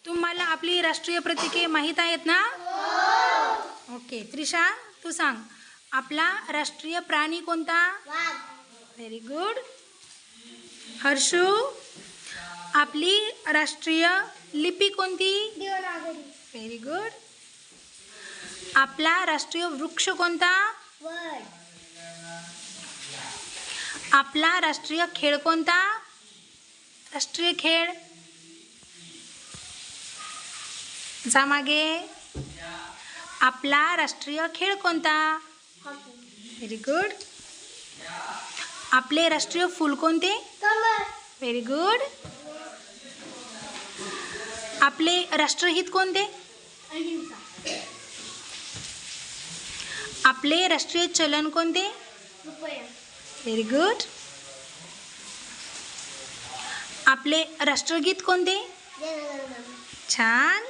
तुम्हाला आपली राष्ट्रीय प्रतीके माहीत आहेत ना? ओके. त्रिशा, तू सांग, आपला राष्ट्रीय प्राणी कोणता? वाघ. Very good. हर्षू, आपली राष्ट्रीय लिपी कोणती? देवनागरी. Very good. आपला राष्ट्रीय वृक्ष कोणता? वड. आपला राष्ट्रीय खेळ कोणता? राष्ट्रीय खेळ जा मागे. आपला राष्ट्रीय खेळ कोणता? हॉकी. Very good. आपले राष्ट्रीय फूल कोणते? कमळ. Very good. आपले राष्ट्रहित कोणते? अहिंसा. आपले राष्ट्रीय चलन कोणते? रुपया. Very good. आपले राष्ट्रगीत कोणते? जनगणमन. छान.